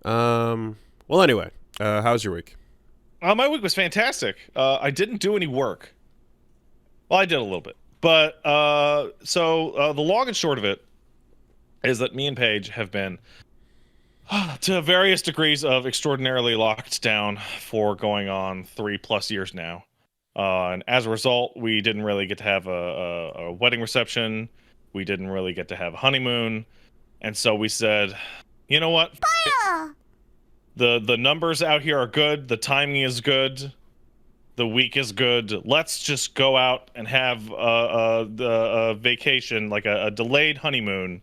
Well, anyway, how's your week? My week was fantastic. I didn't do any work. Well, I did a little bit, but the long and short of it is that me and Paige have been to various degrees of extraordinarily locked down for going on 3+ years now. And as a result, we didn't really get to have a wedding reception. We didn't really get to have a honeymoon, and so we said, you know what? The numbers out here are good. The timing is good. The week is good. Let's just go out and have a vacation, like a delayed honeymoon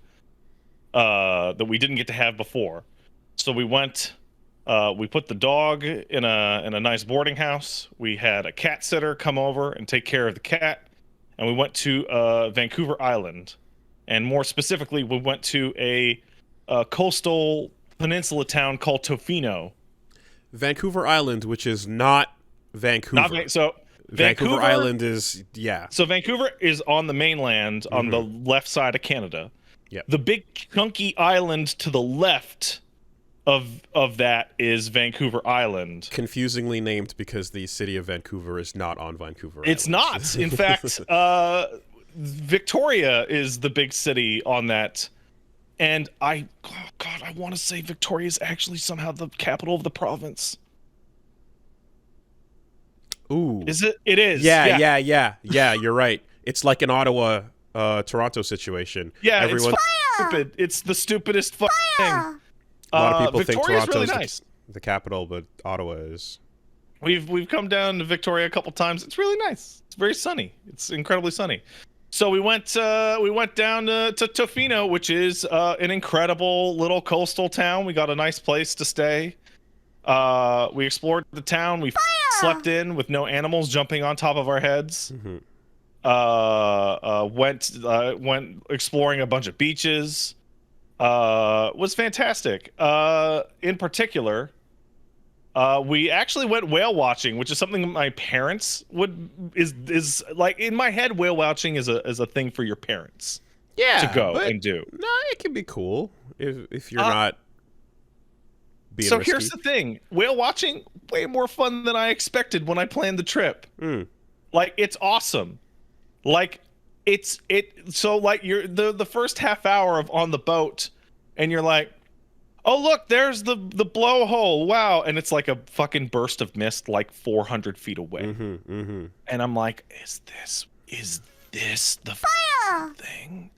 that we didn't get to have before. So we went. We put the dog in a nice boarding house. We had a cat sitter come over and take care of the cat, and we went to Vancouver Island, and more specifically, we went to a coastal peninsula town called Tofino. Vancouver Island, which is not Vancouver. Vancouver Island is, yeah. So Vancouver is on the mainland, on the left side of Canada. Yeah. The big chunky island to the left of that is Vancouver Island. Confusingly named because the city of Vancouver is not on Vancouver Island. It's not. In fact, Victoria is the big city on that. And I want to say Victoria is actually somehow the capital of the province. Ooh. Is it? It is. Yeah, you're right. It's like an Ottawa, Toronto situation. Yeah, Everyone, it's stupid. It's the stupidest thing. a lot of people think Victoria's Toronto's really nice. the capital, but Ottawa is. We've come down to Victoria a couple times. It's really nice. It's very sunny. It's incredibly sunny. So we went down to Tofino, which is an incredible little coastal town. We got a nice place to stay. We explored the town. We slept in with no animals jumping on top of our heads. Went exploring a bunch of beaches. Was fantastic. In particular, we actually went whale watching, which is something my parents is like in my head. Whale watching is a thing for your parents to go and do. No, it can be cool if you're not being So risky. here's the thing: whale watching way more fun than I expected when I planned the trip. Like, it's awesome. Like, so like you're the first half hour of on the boat, and you're like, oh, look, there's the blowhole. Wow. And it's like a fucking burst of mist like 400 feet away. And I'm like, is this the thing?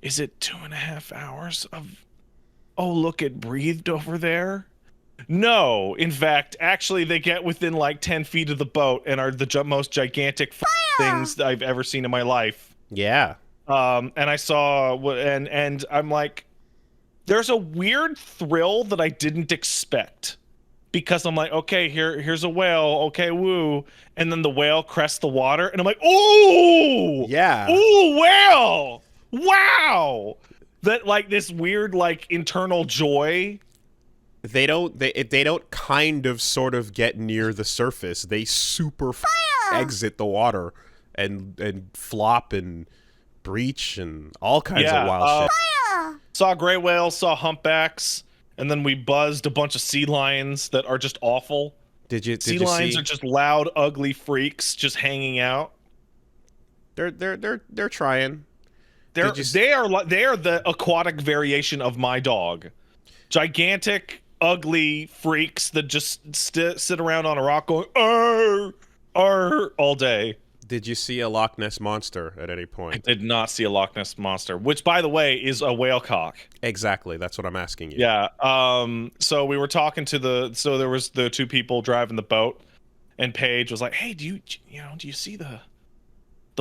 Is it 2.5 hours of, oh, look, it breathed over there? No. In fact, actually, they get within like 10 feet of the boat and are the most gigantic things that I've ever seen in my life. Yeah. And I saw, and I'm like, there's a weird thrill that I didn't expect, because I'm like, okay, here's a whale, okay, woo, and then the whale crests the water, and I'm like, ooh, Yeah. ooh, whale, wow, that like this weird like internal joy. They don't kind of sort of get near the surface. They super exit the water and flop and breach and all kinds of wild shit. Saw gray whales, saw humpbacks, and then we buzzed a bunch of sea lions that are just awful. Sea lions are just loud, ugly freaks just hanging out. They're trying. They are the aquatic variation of my dog. Gigantic, ugly freaks that just sit around on a rock going arr, arr, all day. Did you see a Loch Ness monster at any I point? did not see a Loch Ness monster, which, by the way, is a whale cock. Exactly. That's what I'm asking you. Yeah. So we were talking to so there was the two people driving the boat, and Paige was like, "Hey, do you see the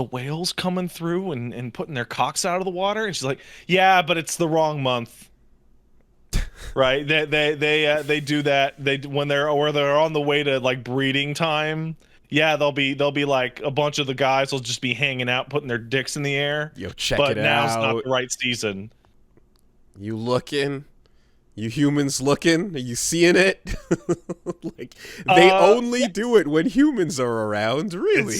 whales coming through and putting their cocks out of the water?" And she's like, "Yeah, but it's the wrong month." Right? They do that. When they're on the way to like breeding time. Yeah, they'll be like a bunch of the guys will just be hanging out, putting their dicks in the air. Yo, check but it out. now's not the right season. You looking? You humans looking? Are you seeing it? Like, they only do it when humans are around, really.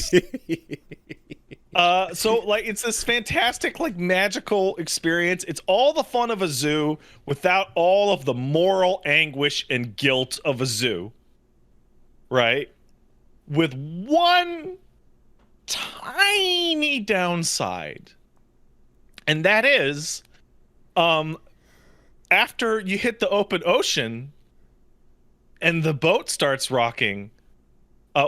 So like it's this fantastic like magical experience. It's all the fun of a zoo without all of the moral anguish and guilt of a zoo. Right? With one tiny downside. And that is after you hit the open ocean and the boat starts rocking,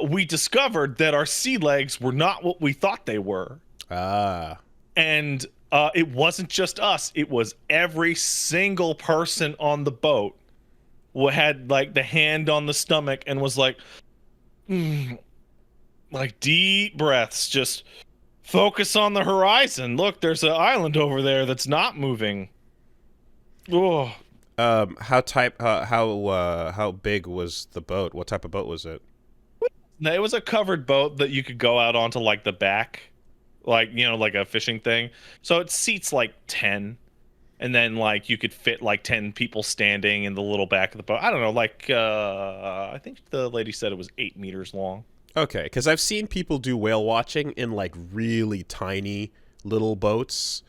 we discovered that our sea legs were not what we thought they were. Ah. And it wasn't just us. It was every single person on the boat who had like the hand on the stomach and was like, like deep breaths, just focus on the horizon. Look, there's an island over there that's not moving. Oh. How big was the boat? What type of boat was it? It was a covered boat that you could go out onto like the back, like, you know, like a fishing thing. So it seats like 10, and then like you could fit like 10 people standing in the little back of the boat. I don't know, like I think the lady said it was 8 meters long. Okay, because I've seen people do whale watching in like really tiny little boats.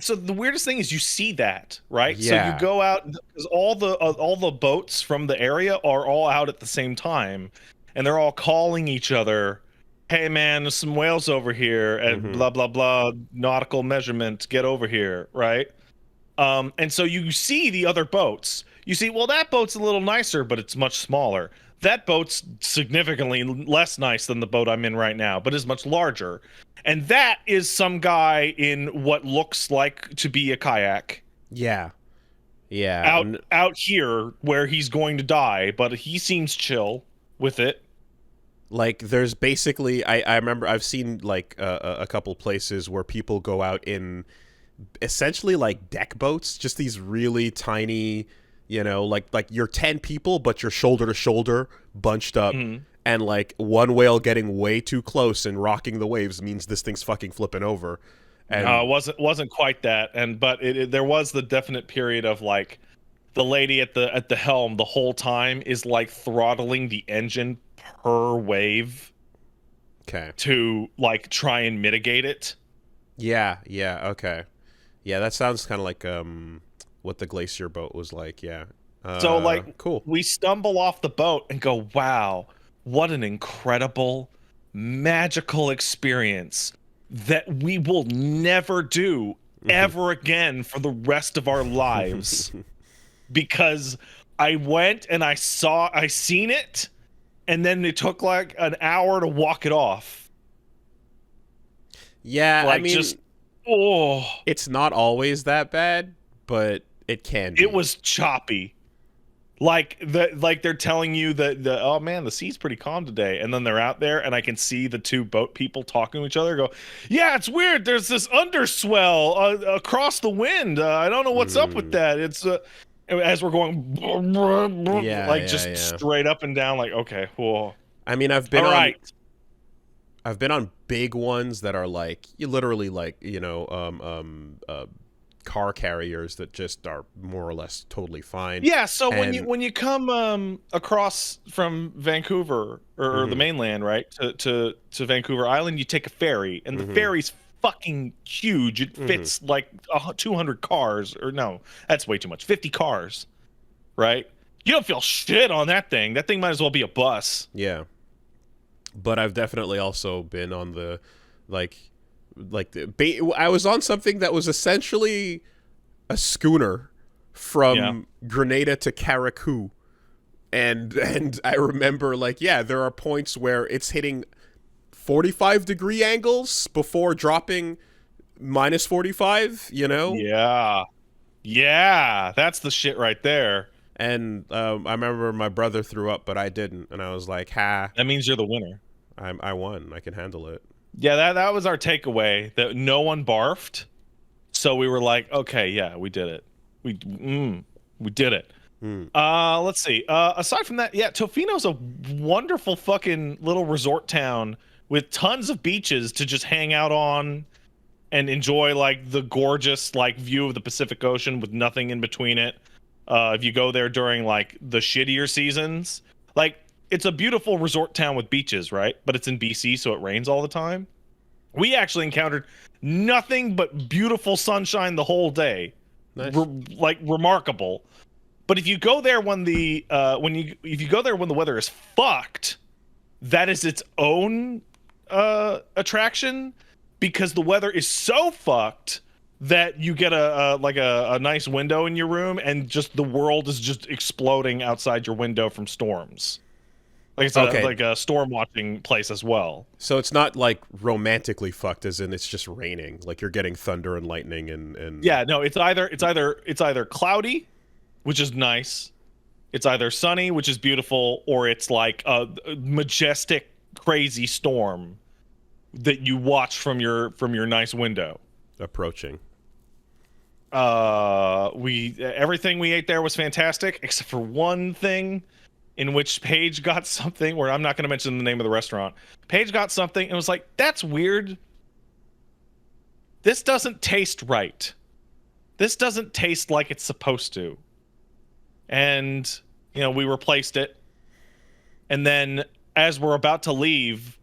So the weirdest thing is you see that, right? Yeah. So you go out because all the boats from the area are all out at the same time, and they're all calling each other, "Hey man, there's some whales over here and blah blah blah nautical measurement. Get over here," right? And so you see the other boats. You see, well, that boat's a little nicer, but it's much smaller. That boat's significantly less nice than the boat I'm in right now, but is much larger. And that is some guy in what looks like to be a kayak. Yeah. Yeah. Out here where he's going to die, but he seems chill with it. Like there's basically I remember I've seen like a couple places where people go out in essentially like deck boats, just these really tiny, you know, like you're 10 people but you're shoulder to shoulder bunched up, and like one whale getting way too close and rocking the waves means this thing's fucking flipping over. And no, it wasn't quite that, but there was the definite period of like the lady at the helm the whole time is like throttling the engine per wave. Okay. To like try and mitigate it. Yeah, okay. Yeah, that sounds kind of like what the glacier boat was like, yeah. So like cool. We stumble off the boat and go, "Wow, what an incredible magical experience that we will never do ever again for the rest of our lives." Because I went and I seen it, and then it took like an hour to walk it off. Yeah, like, I mean, it's not always that bad, but it can be. It was choppy. Like they're telling you that oh man, the sea's pretty calm today, and then they're out there and I can see the two boat people talking to each other, go, "Yeah, it's weird, there's this underswell across the wind, I don't know what's up with that." It's as we're going straight up and down, like, okay, whoa. I mean, I've been on big ones that are like you literally like, you know, car carriers that just are more or less totally fine. Yeah, so when you come across from Vancouver or the mainland, right, to Vancouver Island, you take a ferry, and the ferry's fucking huge. It fits like 200 cars, or no, that's way too much. 50 cars, right? You don't feel shit on that thing. That thing might as well be a bus. Yeah. But I've definitely also been on the I was on something that was essentially a schooner from Grenada to Carriacou, and I remember like, yeah, there are points where it's hitting 45-degree angles before dropping minus 45, you know? Yeah, that's the shit right there. And I remember my brother threw up, but I didn't, and I was like, "Ha!" That means you're the winner. I won. I can handle it. Yeah, that was our takeaway. That no one barfed, so we were like, okay, yeah, we did it. We did it. Let's see. Aside from that, yeah, Tofino's a wonderful fucking little resort town with tons of beaches to just hang out on and enjoy like the gorgeous like view of the Pacific Ocean with nothing in between it. If you go there during like the shittier seasons, like it's a beautiful resort town with beaches, right? But it's in BC, so it rains all the time. We actually encountered nothing but beautiful sunshine the whole day. Nice. Like remarkable. But if you go there when the if you go there when the weather is fucked, that is its own attraction, because the weather is so fucked that you get a nice window in your room and just the world is just exploding outside your window from storms. Like it's like a storm watching place as well. So it's not like romantically fucked, as in it's just raining. Like you're getting thunder and lightning and Yeah, no, it's either cloudy, which is nice. It's either sunny, which is beautiful, or it's like a majestic, crazy storm that you watch from your nice window. approaching. Everything we ate there was fantastic, except for one thing in which Paige got something where I'm not going to mention the name of the restaurant. Paige got something and was like, "That's weird. This doesn't taste right. This doesn't taste like it's supposed to." And, you know, we replaced it. And then as we're about to leave,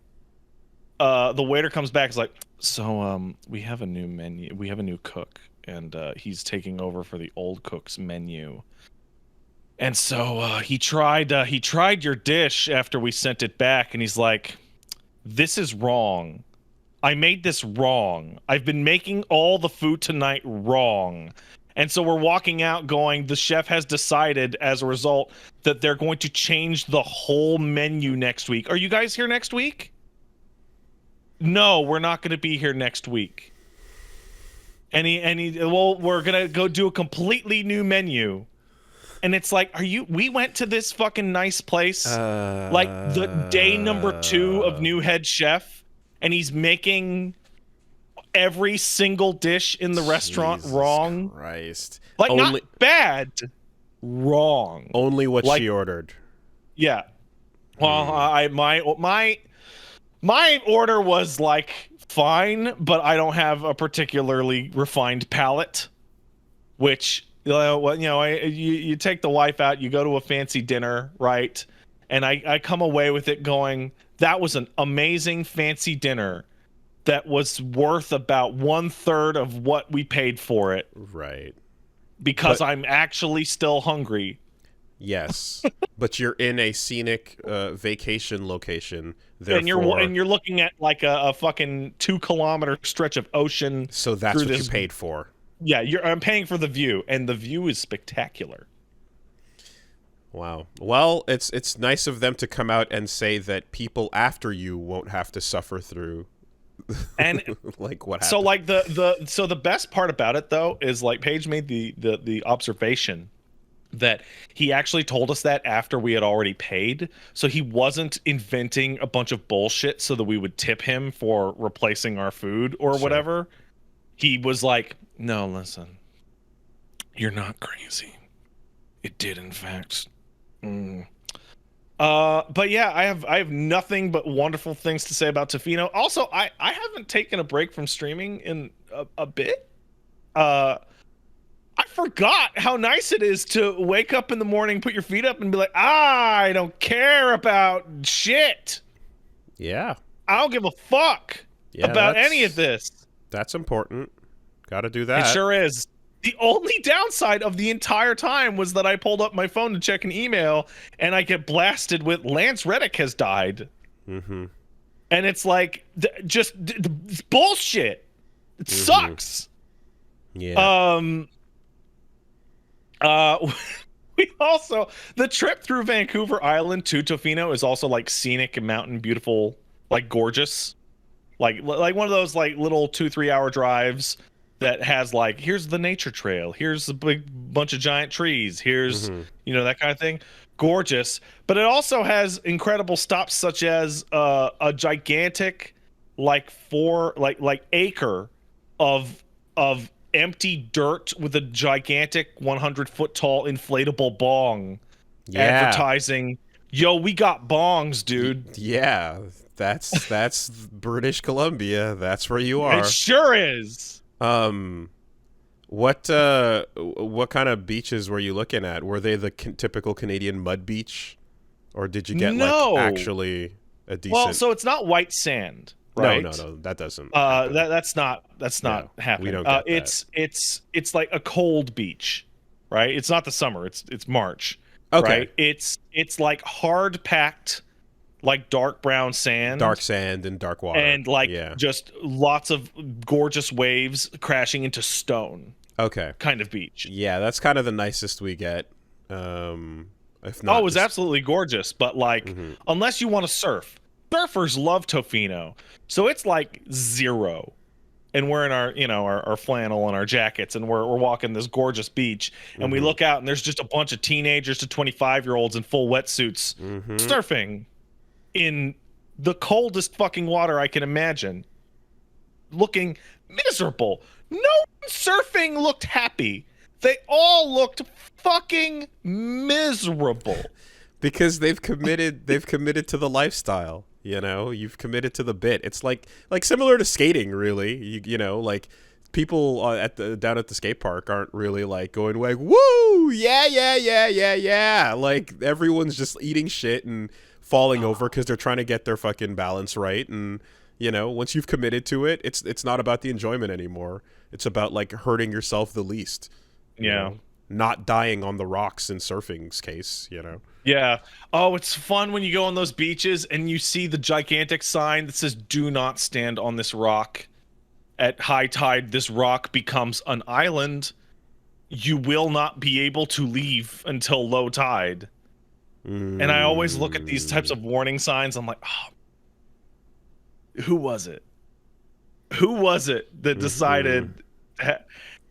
the waiter comes back and is like, "So, we have a new menu. We have a new cook, and he's taking over for the old cook's menu. And so he tried your dish after we sent it back, and he's like, 'This is wrong. I made this wrong. I've been making all the food tonight wrong.'" And so we're walking out going, the chef has decided as a result that they're going to change the whole menu next week. Are you guys here next week? No, we're not going to be here next week. And well, we're going to go do a completely new menu. And it's like, we went to this fucking nice place, like the day number 2 of new head chef, and he's making every single dish in the restaurant wrong. Christ. Like, not bad, wrong. Only what she ordered. Yeah. Well, my order was like fine, but I don't have a particularly refined palate, which, you take the wife out, you go to a fancy dinner, right? And I come away with it going, that was an amazing fancy dinner that was worth about 1/3 of what we paid for it. Right. Because I'm actually still hungry. Yes. But you're in a scenic vacation location. And you're looking at like a fucking 2-kilometer stretch of ocean. So that's what you paid for. Yeah, I'm paying for the view, and the view is spectacular. Wow. Well, it's nice of them to come out and say that people after you won't have to suffer through and like what happened. So like the best part about it though is like Paige made the observation that he actually told us that after we had already paid, so he wasn't inventing a bunch of bullshit so that we would tip him for replacing our food or whatever. He was like, "No, listen, you're not crazy. It did in fact." But yeah, I have nothing but wonderful things to say about Tofino. Also, I haven't taken a break from streaming in a bit. I forgot how nice it is to wake up in the morning, put your feet up, and be like, I don't care about shit. Yeah. I don't give a fuck about any of this. That's important. Got to do that. It sure is. The only downside of the entire time was that I pulled up my phone to check an email, and I get blasted with Lance Reddick has died. Mm-hmm. And it's like, just bullshit. It sucks. Yeah. We also, the trip through Vancouver Island to Tofino is also like scenic and mountain beautiful, like gorgeous. Like one of those like little 2-3 hour drives that has like, here's the nature trail, here's a big bunch of giant trees, here's that kind of thing. Gorgeous. But it also has incredible stops such as a gigantic like acre of empty dirt with a gigantic 100-foot tall inflatable bong advertising, "Yo, we got bongs, dude." Yeah, that's British Columbia. That's where you are. It sure is. What kind of beaches were you looking at? Were they the typical Canadian mud beach, or did you get like actually a decent? Well, so it's not white sand. right? No, that doesn't happen. That's not No, we happening. don't get that. It's like a cold beach, right? It's not the summer. It's March, Okay. right? It's like hard packed, like dark brown sand, Dark sand and dark water. and like yeah. just lots of gorgeous waves crashing into stone, Okay. kind of beach. Yeah, that's kind of the nicest we get. If not, Oh, it was just, absolutely gorgeous, but like, Mhm. unless you want to surf, surfers love Tofino, so it's like 0. And we're in our, our flannel and our jackets, and we're walking this gorgeous beach, and we Mhm. look out, and there's just a bunch of teenagers to 25-year-olds in full wetsuits Mhm. surfing in the coldest fucking water I can imagine, looking miserable. No one surfing looked happy. They all looked fucking miserable. Because they've committed to the lifestyle. You've committed to the bit. It's like similar to skating, really. Like people down at the skate park aren't really like going like, woo, yeah. Like everyone's just eating shit and falling over because they're trying to get their fucking balance right. And once you've committed to it, it's not about the enjoyment anymore. It's about like hurting yourself the least. Yeah. Not dying on the rocks in surfing's case. Yeah. Oh, it's fun when you go on those beaches and you see the gigantic sign that says "Do not stand on this rock." At high tide, this rock becomes an island. You will not be able to leave until low tide. And I always look at these types of warning signs. I'm like, oh, who was it? Who was it that decided?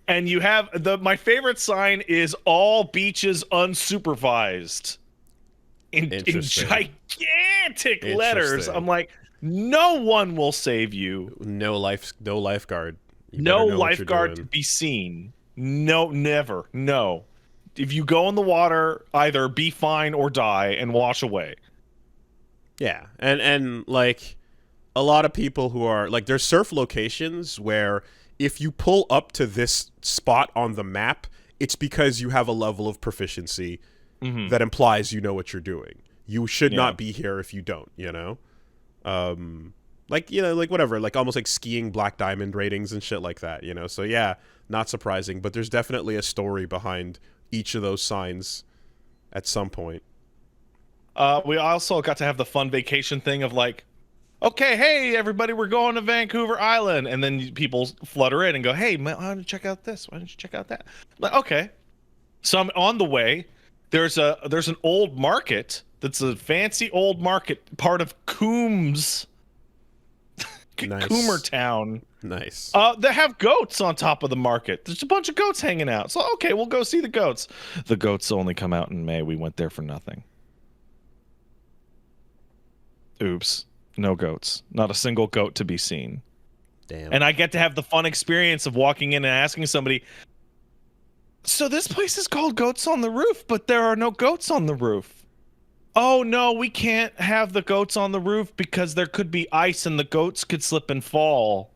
And you have my favorite sign is "All beaches unsupervised." In gigantic letters. I'm like, no one will save you. No lifeguard. No lifeguard to be seen. No, never. No. If you go in the water, either be fine or die and wash away. Yeah. And like a lot of people who are like, there's surf locations where if you pull up to this spot on the map, it's because you have a level of proficiency that implies you know what you're doing. You should not be here if you don't, like whatever, like almost like skiing black diamond ratings and shit like that, so yeah, not surprising, but there's definitely a story behind each of those signs at some point. We also got to have the fun vacation thing of like, okay, hey everybody, we're going to Vancouver Island, and then people flutter in and go, hey, why don't you check out this, why don't you check out that? Like, okay. So I'm on the way. There's an old market that's a fancy old market, part of Coombs. Nice. Coomer town. Nice. They have goats on top of the market. There's a bunch of goats hanging out. So okay, we'll go see the goats. The goats only come out in May. We went there for nothing. Oops. No goats. Not a single goat to be seen. Damn. And I get to have the fun experience of walking in and asking somebody, so this place is called Goats on the Roof, but there are no goats on the roof. Oh no, we can't have the goats on the roof because there could be ice and the goats could slip and fall.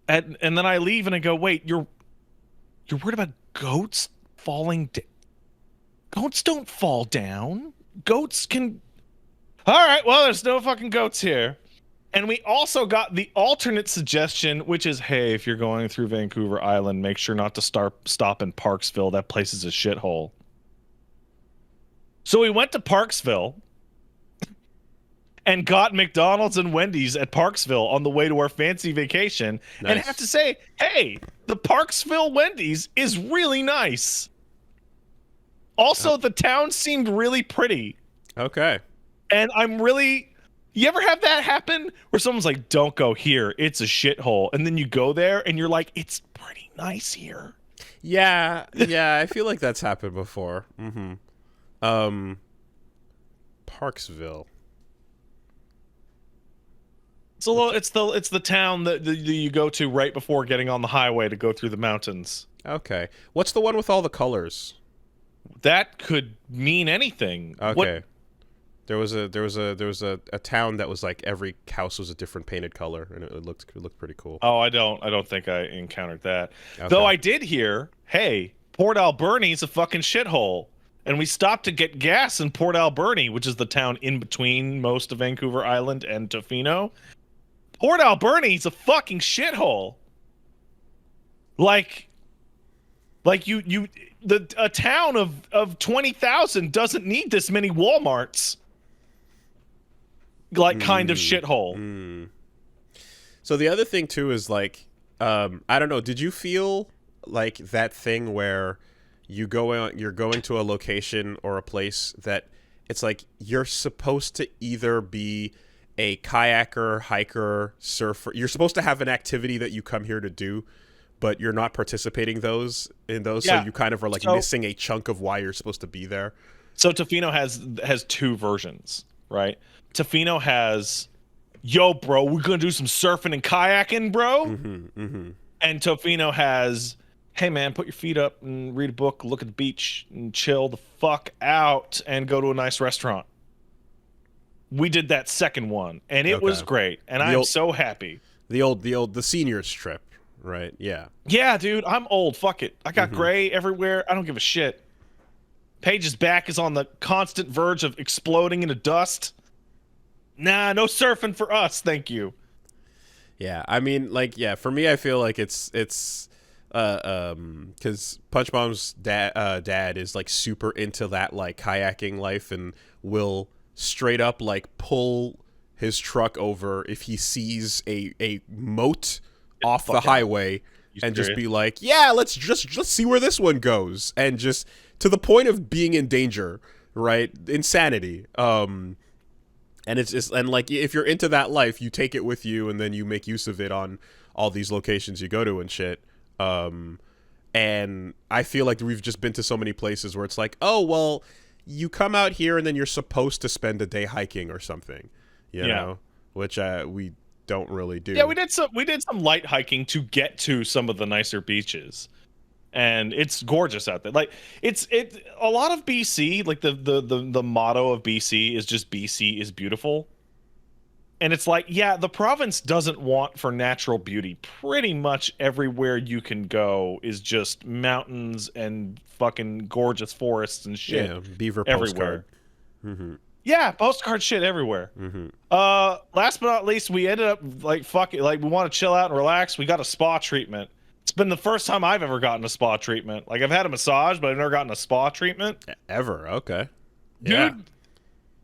And then I leave and I go, wait, you're worried about goats falling down? Goats don't fall down. Goats can... All right, well, there's no fucking goats here. And we also got the alternate suggestion, which is, hey, if you're going through Vancouver Island, make sure not to stop in Parksville. That place is a shithole. So we went to Parksville and got McDonald's and Wendy's at Parksville on the way to our fancy vacation. Nice. And I have to say, hey, the Parksville Wendy's is really nice. Also, the town seemed really pretty. Okay. And I'm really... You ever have that happen where someone's like, don't go here, it's a shithole, and then you go there and you're like, it's pretty nice here? Yeah, I feel like that's happened before. Parksville. It's the town that you go to right before getting on the highway to go through the mountains. Okay. What's the one with all the colors? That could mean anything. Okay. There was a town that was like every house was a different painted color, and it looked pretty cool. Oh, I don't think I encountered that. Okay. Though I did hear, hey, Port Alberni's a fucking shithole. And we stopped to get gas in Port Alberni, which is the town in between most of Vancouver Island and Tofino. Port Alberni's a fucking shithole. Like a town of 20,000 doesn't need this many Walmarts. Like kind of shithole. So the other thing too is like, I don't know. Did you feel like that thing where you're going to a location or a place that it's like you're supposed to either be a kayaker, hiker, surfer. You're supposed to have an activity that you come here to do, but you're not participating in those. Yeah. So you kind of are like missing a chunk of why you're supposed to be there. So Tofino has two versions, right? Tofino has, yo, bro, we're gonna do some surfing and kayaking, bro. And Tofino has, hey man, put your feet up and read a book, look at the beach, and chill the fuck out, and go to a nice restaurant. We did that second one, and it was great, and I'm so happy. The seniors trip, right? Yeah. Yeah, dude, I'm old. Fuck it. I got gray everywhere. I don't give a shit. Paige's back is on the constant verge of exploding into dust. Nah, no surfing for us, thank you. Yeah, I mean, like, yeah, for me, I feel like it's because Punch Bomb's dad is like super into that like kayaking life and will straight up like pull his truck over if he sees a moat off the highway and just be like, yeah, let's see where this one goes, and just to the point of being in danger, right? Insanity. And it's just, and like, if you're into that life, you take it with you and then you make use of it on all these locations you go to and shit. And I feel like we've just been to so many places where it's like, oh, well, you come out here and then you're supposed to spend a day hiking or something, you know, which we don't really do. Yeah, we did some light hiking to get to some of the nicer beaches. And it's gorgeous out there. Like a lot of BC, like the motto of BC is just BC is beautiful. And it's like, yeah, the province doesn't want for natural beauty. Pretty much everywhere you can go is just mountains and fucking gorgeous forests and shit. Yeah, beaver everywhere. Postcard. Yeah, postcard shit everywhere. Last but not least, we ended up like fucking like we want to chill out and relax. We got a spa treatment. It's been the first time I've ever gotten a spa treatment. Like, I've had a massage, but I've never gotten a spa treatment. Ever? Okay. Dude, yeah.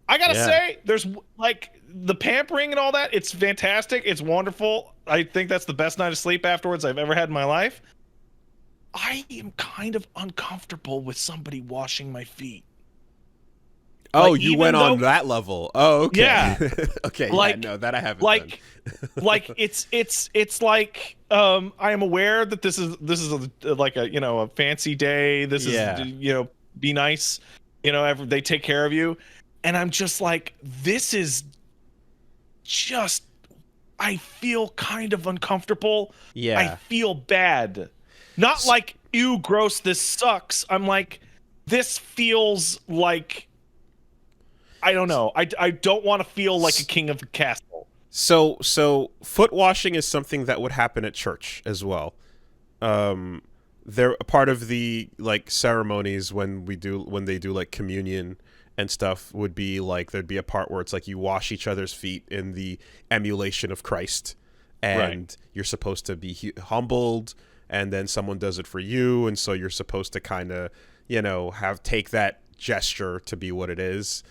I gotta say, there's, like, the pampering and all that, it's fantastic. It's wonderful. I think that's the best night of sleep afterwards I've ever had in my life. I am kind of uncomfortable with somebody washing my feet. Oh, like, you went on that level. Oh, okay. Yeah. Okay. Like, yeah, no, that I haven't like, done. like it's like I am aware that this is like a, you know, a fancy day. This is, you know, be nice. You know, they take care of you, and I'm just like, this is just. I feel kind of uncomfortable. Yeah. I feel bad. Not like, ew, gross, this sucks. I'm like, this feels like. I don't know. I don't want to feel like a king of the castle. So foot washing is something that would happen at church as well. They're a part of the like ceremonies when they do like communion and stuff would be like there'd be a part where it's like you wash each other's feet in the emulation of Christ, and you're supposed to be humbled, and then someone does it for you, and so you're supposed to kind of, you know, take that gesture to be what it is.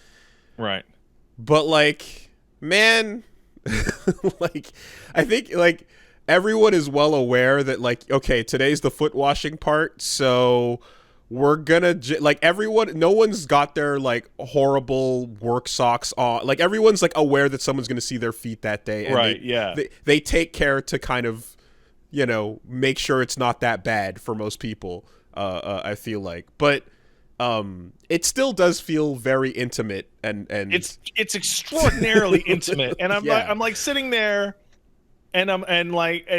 Right. But like, man, like, I think like everyone is well aware that like, okay, today's the foot washing part. So we're gonna like everyone, no one's got their like horrible work socks on. Like everyone's like aware that someone's going to see their feet that day. And right. They take care to kind of, you know, make sure it's not that bad for most people. I feel like, but it still does feel very intimate and it's extraordinarily intimate, and I'm like sitting there, and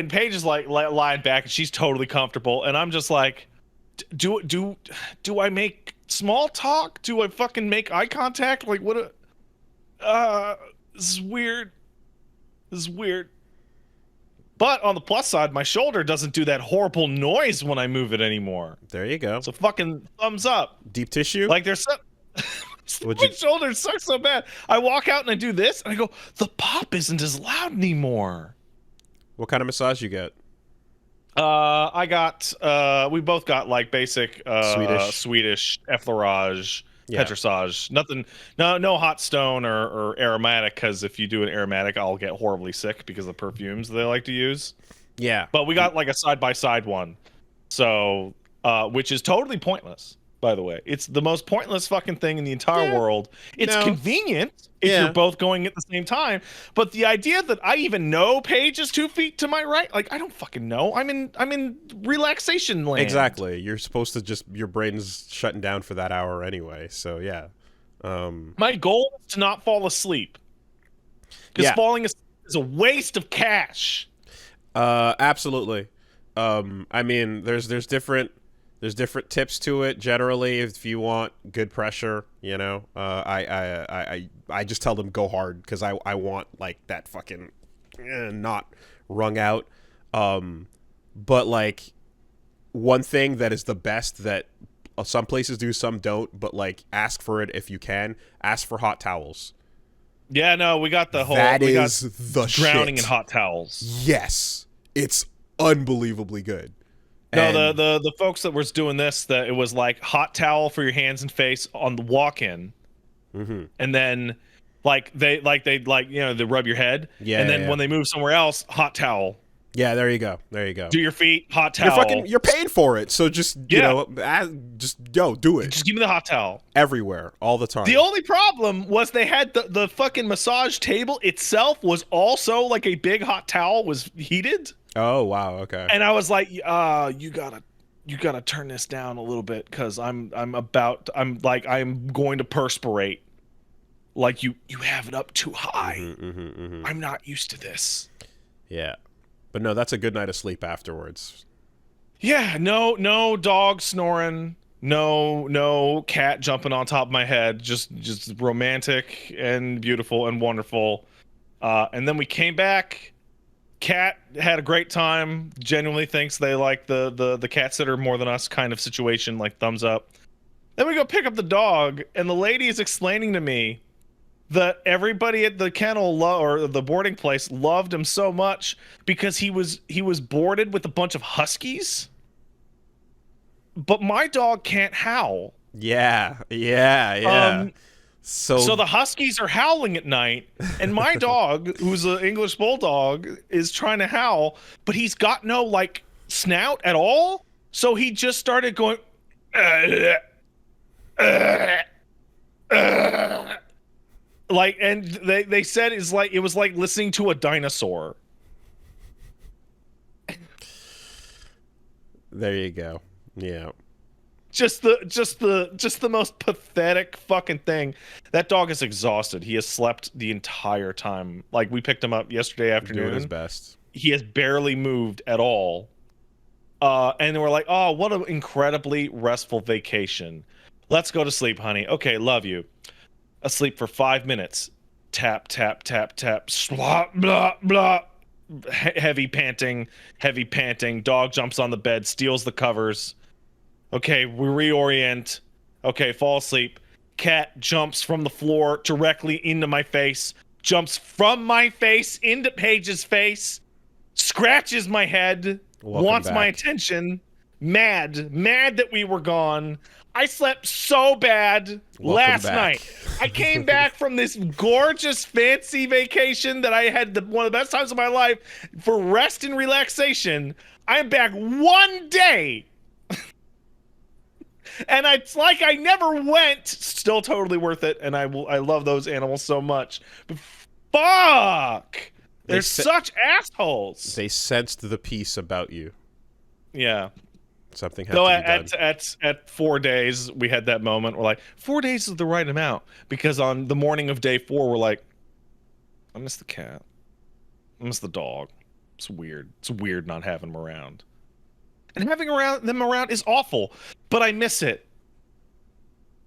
Paige is like lying back, and she's totally comfortable, and I'm just like, do I make small talk? Do I fucking make eye contact? Like, what? This is weird. But on the plus side, my shoulder doesn't do that horrible noise when I move it anymore. There you go. So fucking thumbs up. Deep tissue? Like there's some... my shoulder sucks so bad. I walk out and I do this, and I go, the pop isn't as loud anymore. What kind of massage you get? I got we both got like basic Swedish. Swedish effleurage, Yeah. petrissage. Nothing, no hot stone or aromatic, because if you do an aromatic, I'll get horribly sick because of the perfumes they like to use. Yeah. But we got like a side by side one, so which is totally pointless. By the way, it's the most pointless fucking thing in the entire world. It's No. convenient if you're both going at the same time, but the idea that I even know Paige is 2 feet to my right, like I don't fucking know. I'm in relaxation land. Exactly. You're supposed to just your brain's shutting down for that hour anyway. So yeah. My goal is to not fall asleep, because falling asleep is a waste of cash. Absolutely. I mean, there's different tips to it. Generally, if you want good pressure, you know, I just tell them go hard, because I want like that fucking not wrung out. But like one thing that is the best that some places do, some don't, but like ask for it if you can. Ask for hot towels. Yeah, no, we got the whole That we is got the drowning shit. in hot towels. Yes, it's unbelievably good. No, And the folks that was doing this, that it was like hot towel for your hands and face on the walk-in, and then like they you know, they rub your head, Yeah, and then yeah. when they move somewhere else, hot towel. yeah, there you go. There you go. Do your feet, hot towel. You're paying for it, so just you know, just do it Just give me the hot towel everywhere, all the time. The only problem was they had the fucking massage table itself was also like a big hot towel was heated. Oh wow, okay. And I was like, you gotta turn this down a little bit, because I'm going to perspirate. Like you have it up too high. I'm not used to this. Yeah, but no, that's a good night of sleep afterwards. Yeah, no dog snoring, no cat jumping on top of my head. Just romantic and beautiful and wonderful. And then we came back. Cat had a great time. Genuinely thinks they like the cat sitter more than us kind of situation, like thumbs up. Then we go pick up the dog, and the lady is explaining to me that everybody at the kennel or the boarding place loved him so much because he was boarded with a bunch of huskies. But my dog can't howl. Yeah. So the huskies are howling at night, and my dog, who's an English bulldog, is trying to howl, but he's got no like snout at all. So he just started going, like, and they said it was like listening to a dinosaur. there you go. Yeah. Just the most pathetic fucking thing. That dog is exhausted. He has slept the entire time. Like, we picked him up yesterday afternoon. Doing his best. He has barely moved at all. And we're like, oh, what an incredibly restful vacation. Let's go to sleep, honey. Okay, love you. Asleep for 5 minutes. Tap, tap, tap, tap. Blah, blah, blah. Heavy panting. Dog jumps on the bed, steals the covers. Okay, we reorient. Okay, fall asleep. Cat jumps from the floor directly into my face. Jumps from my face into Paige's face. Scratches my head. Wants my attention. Mad that we were gone. I slept so bad last night. I came back from this gorgeous, fancy vacation that I had one of the best times of my life for rest and relaxation. I'm back 1 day. And it's like I never went. Still totally worth it, and I love those animals so much. But fuck, they're such assholes. They sensed the peace about you. Yeah. Something had to be done. At 4 days, we had that moment. We're like, 4 days is the right amount, because on the morning of day 4, we're like, I miss the cat. I miss the dog. It's weird. It's weird not having them around. And having them around is awful, but I miss it.